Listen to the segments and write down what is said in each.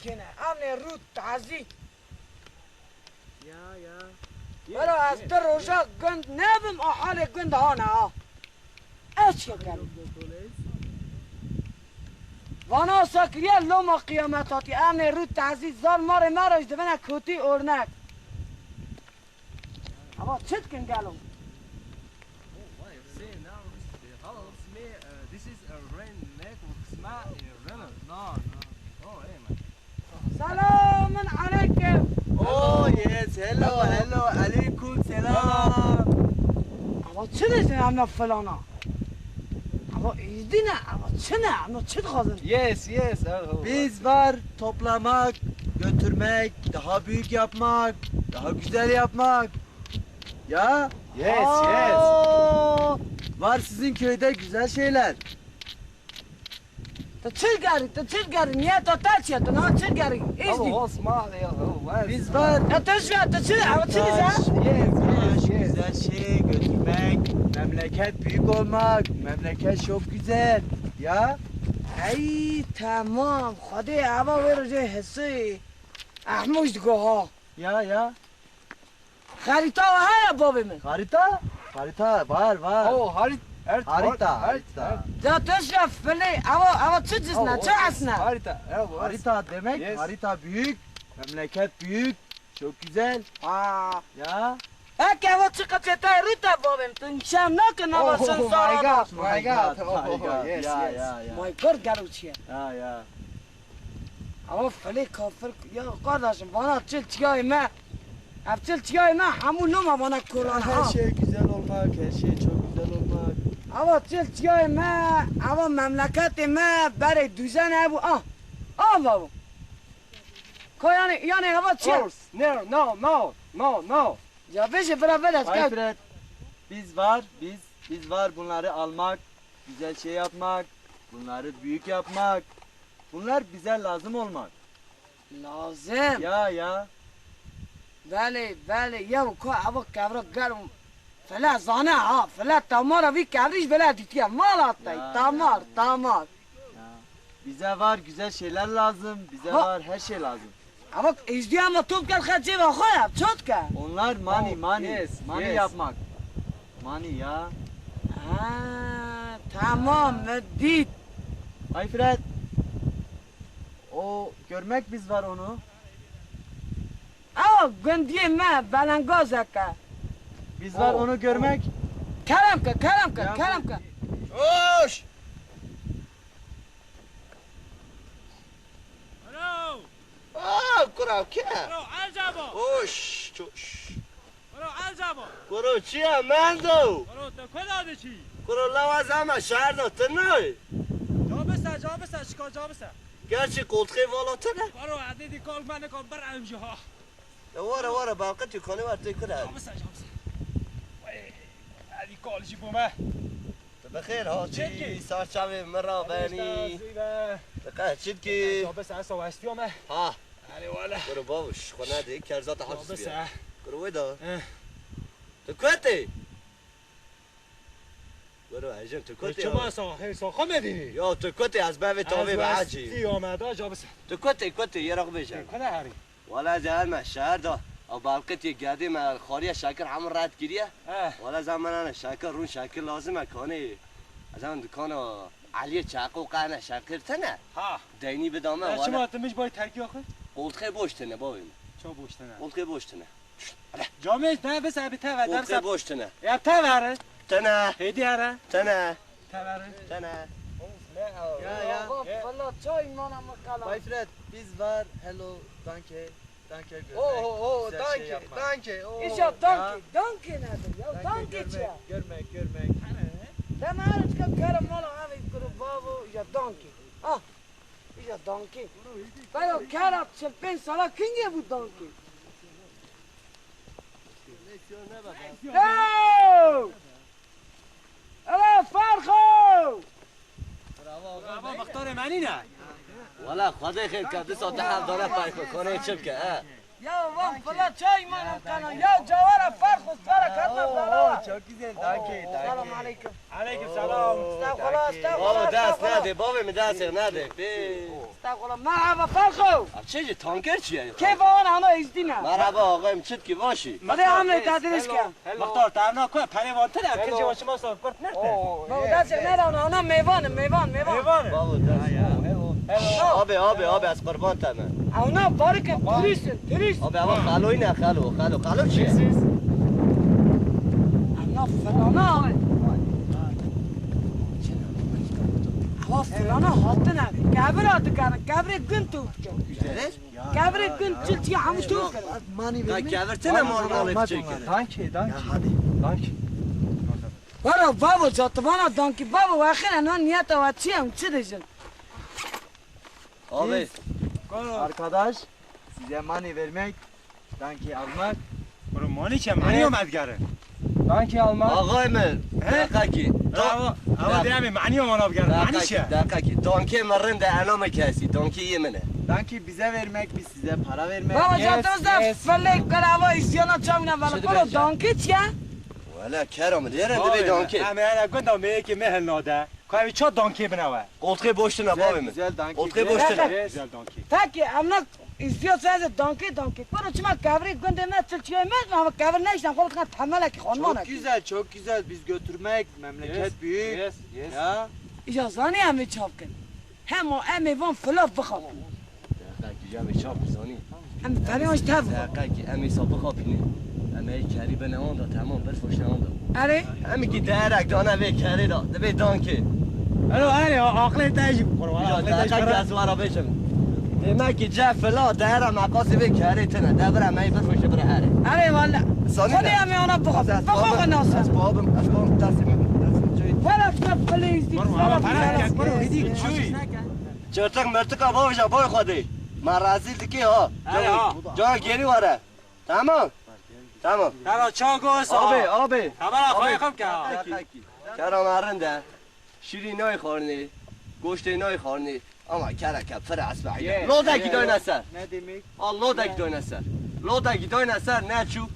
کنه امن رود تعزی یا برا از در روژا گند نبم آحال گند هانه ها اش کنم وانا ساکریه لوما قیامتاتی امن رود تعزی زال مار مراش دبنه کوتی اورنک اما چت کن گلو سلام علیکم. Oh yes, hello, alaikum selam. اما چه دیدین اما فلانا اما ایدینه اما چه نه اما چه خواهدن Yes. Biz var toplamak, götürmek, daha büyük yapmak, daha güzel yapmak. Ya? Yes. آه، Var sizin köyde güzel şeyler. تا چه گری تا چه گری نیه تا تا چیه تا نه چه گری ایزدی Biz var یا تا شویه تا چه اما چه taş, دیزه güzel şey götürmek, memleket büyük olmak, memleket çok güzel. Ya? ای تمام خدا اما ویرو جه حسی احموش دگو ها Ya. خریتا و های بابی من Harita var. Harita. جا تا شویه فلی اما چه جسنه چه اسنه Harita demek, Yes. harita büyük, memleket büyük, çok güzel. آه Ya. اکه اما چه قطعه تا ریتا بابیم تو شم نکن اما سنسارا my God. Yes. Ya. مای گر گرو چیه Ya. اما فلی کافر یا قرداشم وانا چل چیای ما اب چل چیای ما همون نوم وانا کران Her ها şey güzel olmak, her şey çok güzel olmak. اما چل چیای ما اما مملکت ما برای دوزن ابو بابو که یعنی اما چیه No. یا بشه برا بدست که Alfred, biz var bunları almak, güzel şey yapmak, bunları büyük yapmak. Bunlar bize lazım olmak. لازم Ya. بله یا که اما کبرا گرم فلا زانه ها فلا تمارا وی کبریش بلا دیتیا مالات تای Ya. تمار Ya. Bize var güzel şeyler lazım, bize Ha. var her şey lazım. اما ازدی اما توب کل خدجه و خواهد چود که Onlar money. yes, Money yes. yapmak. Money ya. تمام دید Alfred. O görmek biz var onu. اما گندی ما بلنگازه که Biz var Oh, onu görmek. کلم که Osh. برو Kura ki? برو الجبا Osh. برو الجبا Kuro چیه مندو؟ برو تو کداده چی Kuro لوازم شهر داته نه. جا بسه شکا جا بسه گرچه قلقی والا تنه. برو عدیدی کال من کن بر امجی ها واره باقی تو کنی ورتی کنه. جا بسه عدی کال جی بومه بخیر ها چی سرچم مرا بینی. دقیقه چید کی؟ جا بسه اصلا وستی همه ها. علی والا برو باوش خونه دی کرزات جا حفظ بیا. بسه برو ویدا. تو کتی؟ برو هجم تو کتی. چما اصلا ساخه میدینی یا تو کتی از به تاوی به وستی عجی. آمده جا بسه تو کتی یه رقم بشن. کنه هری ولا زال ما شهر ده او بالقتي قاعدي مع الخوريه شاكر عمر رات كريه ولا زمان انا شاكر رون شاكر لازم كوني زمان دكانو علي چاقو قانا شاكر تنه ها ديني بدامه شما ولا تمش باید ترکی آخه قلت خي بوشتنه باوين چا بوشتنه قلت خي بوشتنه جامعش نه بس ابی تا قلت ودر خي سب بوشتنه یا تا وره تنه هیدی هره تنه تا وره تنه Ya. والله چای مانم کلم Alfred, biz var. Hello, danke görmek. güzel şey yapmak. ایشا دانکی نداری یا دانکی چیه Görmek. دم هرچ که کرم مالا همی کرو بابو یا دانکی یا دانکی باید کرم 45 ساله کنگه بود دانکی یو الا فرخو بابا بختار منی نه ولا خدای خیر کرده ساعت 7 داره پای کنه چپ که Ya van fırla çay manam kana. Ya cavara fark ustara katma bala. Çok güzel. Danke. Selam aleyküm. Aleyküm selam. Estağfurullah, بابا estağfurullah. دست نده بابا من دست نده Estağfurullah. Merhaba Farko. چه تانکر چیه Keyif olan ana izdina. مرحبا آقایم چت کی باشی Hadi hamle tadiliş ki. مختار تعمنا كل پریوان تر که جوا شما صاف کرد نه Baba derse ne ana meyvan. ایوانه بابا دست آبی از قربان تمه Ana barik turist. آبی اما خلوی نه خلو چیه Ana fırlana. Hava fırlana hatın abi. Kabir adı kana. Kabir gün tutacak. Kabir gün çilçi hamış tutacak. تا گورتنه مارمال چیکه Danke. Vara baba zaten bana danki baba vakine non niyata ve çiyem çi diyecek. آبی Arkadaş size money vermek, danke almak. برو مانی چه مانی اومد گره Danke almak. آقای من دقیقی اما دیمی مانی اومد گره مانی چه دقیقی دانکی مرن ده انام کسی دانکی یه منه Danke bize vermek, biz size para vermek. Baba zaten da fırlayıp karava isyana çamına bana. Bana danki çiye. ولا کرم دیرن دبی دانکی همه انا گندم میگه مهل ناده کوی چا دانکی بنوه قلقی بوشتنا بابی من Güzel danke. قلقی بوشتنا güzel دانکی Peki emlak istiyorsanız danki. Bana çima kabri gündeme çilçiye mi? Ama kabri ne işten koltuktan temel ki ondan. Çok güzel. Biz götürmek, memleket büyük. yes Ya. İcazani emi çapkın. Hem o emi van fılaf bıxap. دقیقی جمعی چاپ بزانی Hem feriyanş tev. دقیقی امی سابق خاپینه امی کری به نمان دا تمام برفوش نمان دا Eri. امی کی درک دانه وی کری دا دبی دانکی الو انا عقل تاجي برو یا دقیقی از ورا بشم دمکی جا فلا دهره مقاسی وی کری تنه دبره امی برفوش بره هره Eri valla. Sani Sani ne? emi ona bıxap. از Bıxap nasıl? بابم دستم Valla fılı izdik. برو اما پرک برو هدی چوی چرتک مرتک بابا جا بای خودی من رزیل دیگه ها جا گیری واره تمام درا چا گوس آبی خبر خواهی خب که کرا مرنده شیری نای خورنی گوشت نای خورنی اما کرا که فر اسبعی لودکی دای نسر Ne demek? لودکی دای نسر لودکی دای نسر نه چو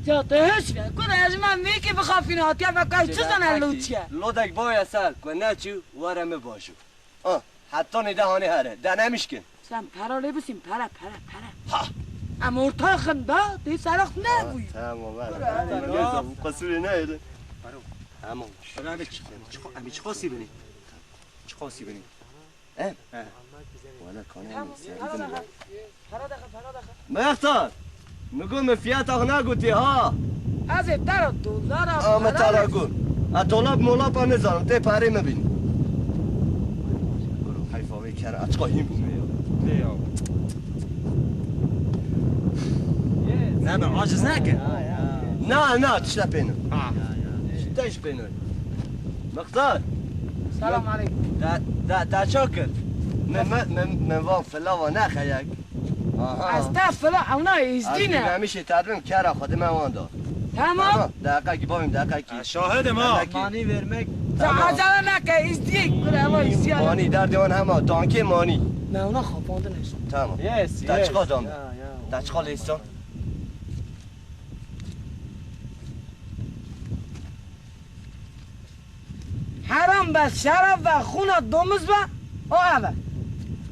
Ya da hiç ne? Kuda yazma miki bıxap fina hatiya ve kaç çizan elluçya. لودک بای اصل و نه چو ورمه باشو حتی نیده هانی هره ده نمیشکن Sen paralı mısın? Para. Ha. Ama ortağım da de sarak ne bu? تمام بله قصوری نه همون امی چی خاصی بینی چی خاصی بینی ولا کانه Para da. مختار نگو فیات آخ نگوتی ها Az etter dolar. آمه تارا گو اتولاب مولاب ها نزانم تی پاری مبین برو حیفاوی کر اچقا هیم بومه نه به عاجز نکن نه تشتا بینو تش بینو مختار Selam aleyküm. دا چاکر من وان فلا و نخه یک Estağfurullah ona izdine. همیشه تدریم کرا خود من وان دار Tamam. دقیقه کی بابیم دقیقه کی شاهد ما Money vermek. Sen acele neke izdiyek. Kuda ama izdiyek. مانی در دیوان همه دانکی مانی Ben ona kapandın işte. تمام Yes. تا چقا دام Ya. تا چقا لیستان Haram be şarap ve khuna domuz be. O eve.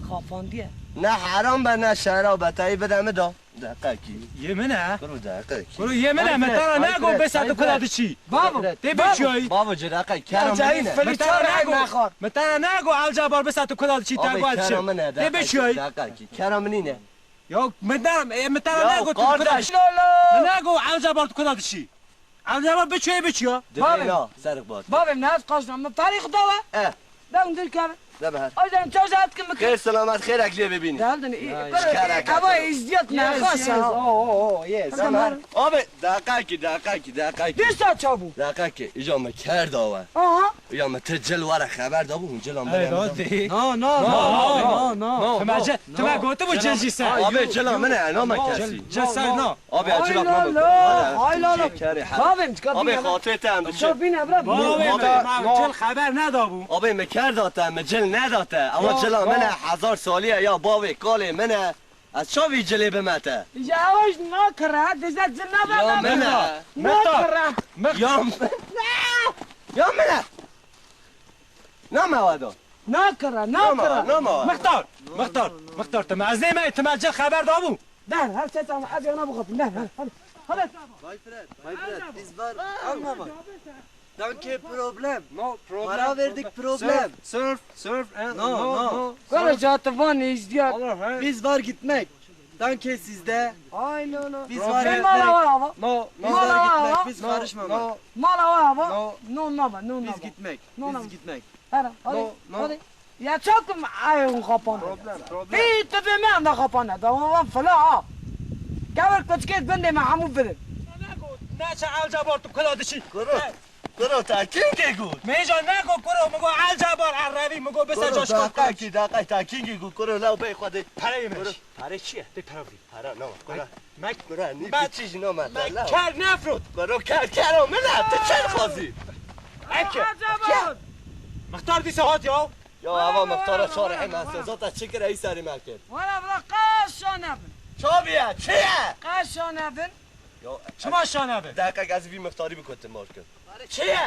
Kapandiye. نه حرام به نه شراب تایی بدم دا دقیقه کی یه منه برو دقیقه کی برو یه منه متر نگو به صد کلاد چی Baba. دی بچوی بابا جا دقیقه کرم Acayip منه feli çare nخوار. متر نگو الجبار به صد کلاد چی آبی تگو چی کرم منه دی بچوی دقیقه کی کرم منینه یا متر یا نگو قاردش Lolo. نگو الجبار کلاد چی الجبار بچوی بچیا دبی نا سرق باد Baba ne az kaçtım. Ben tarih dava. اه Ben dur kare. ده بهر O yüzden çok saat kim خیر سلامت خیر اکلی ببینی Geldin. şikayet Ama et. izdiyet ne kaça. Yes. زمان آبی دقیقه کی دقیقه کی Bir saat çabuk. دقیقه کی ایجا ما کرد آور Aha. یا ما تجل ورا خبر دابو اون جلام بدم دی No. تو ما گوته بو جنجی سر آبی جلام منه انا ما کسی جسر نه آبی Ay اجلا lolo. Ay lolo. کری حد Babim çıkar آبی bin. خاطر تام بشه Çıkar bin abra. بابا چل خبر ندابو آبی مکر داته مجل نداته اما جلا منه 1000 سالیه یا باوی کالی منه از چاوی جلیب مته اینجا هواش ناکره دیزه جنبه یا منه ناکره یا منه نه موادا ناکره مختار تم از نیمه تم جل خبر دابو در هر چه تام از یانا بخوابیم در حالا Bayfred, biz var anlama. Danke problem. No problem. Para verdik problem. Surf and No. کار جاتوان ازدیاد Biz var gitmek. Danke sizde. آی لولو Biz var مال gitmek. هوا No, Biz var gitmek. Biz karışmamak. مال هوا No. نو نبا نو Biz نبا gitmek. No, no. Biz gitmek. هلا هلا یا چاکم آیون خاپانه problem. ای تو به من دا خاپانه دا وان فلا ها گور کچکت بنده ما همو برد نه چه الجبار تو کلادشی برو تاکین که گود میجا نگو کرو مگو الجبار عربی مگو بسه جاش کن دقیقه تاکین که گود کرو لو بی خودی پره میش پره چیه؟ دی پره بری پرا نو کرو مک کرو نی بعد- چیزی نو مطلع لو کر نفرود کرو کرو منه تو چل خوزی اکه مختار دیسه هات یا یا هوا مختار شارعی محسوسات چکر ای سری مکن ولا بلا قاشانه بن چا بیه چیه؟ قاشانه بن یا شما شانه به دقیقه از وی مختاری بکن مار کن چیه؟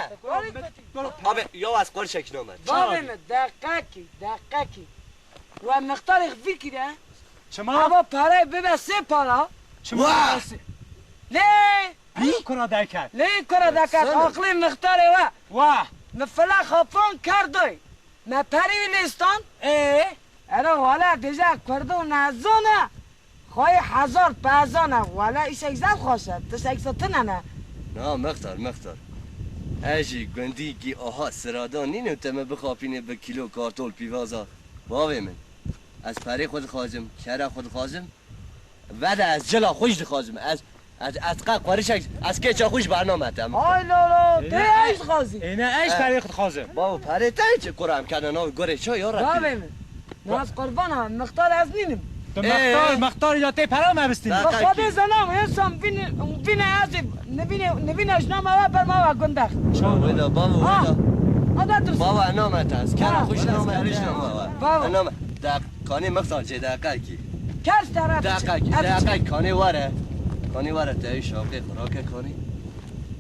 آبه یا از قول شکل نامد بابم دقیقی و مختار فکر ده شما اما پاره ببه سه پارا شما لی کرا دکر لی کرا دکت عقلی مختار و مفلا خاپان کردوی ما پری لیستان ارا والا دیجا کردو نزونه خواهی 1000 پازانه والا ایش اگزم خواسته تس اگزتنه نه نه مختار اجی گندی گی آها سرادان نینو تمه بخوابینه به کیلو کارتول پیوازا باوی من از پری خود خوازم کره خود خوازم ود از جلا خوش خوازم از قارش از که چا خوش برنامه تم آی لولو تی ایش خوازی اینه ایش پری خود خوازم بابا پری تا چه کرم کنه نو گره چا یا رفتی بابم ناز قربانم مختار از نینم تو مختار یا تی پرا مبستین نه. با خود زنم انسان بین ازی نبینه اشنامه و بر ما و گندخ ویدا بابا آده درست بابا نامت است کره خوش بابا. نامه بابا. نامه کانی مختار چه دقیقه کی کرس طرف دقیقه کانی واره تایی شاقه خوراکه کانی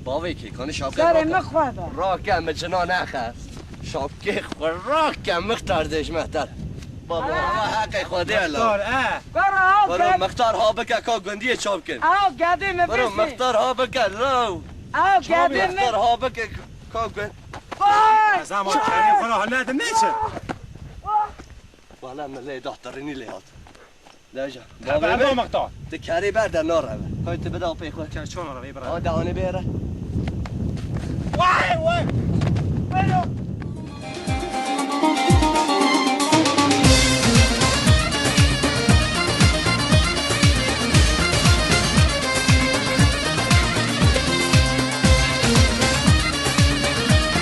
باوی که کانی شاقه سر مخواده راکم به چنا نخست شاقه خوراکم مختار دیش مختار بابا حقی خودی مختار الله برو مختار ها بکه که گندی چاپ کن آو گده برو مبسی مختار ها بکه رو آو گده مختار ها بکه که کن از اما کری خدا حال ندم نیچه والا ملی دخترینی لیات لجا برای مختار ده کاری بر در نار روه خواهی تو بده پی خود چون رو ببره دهانه بیاره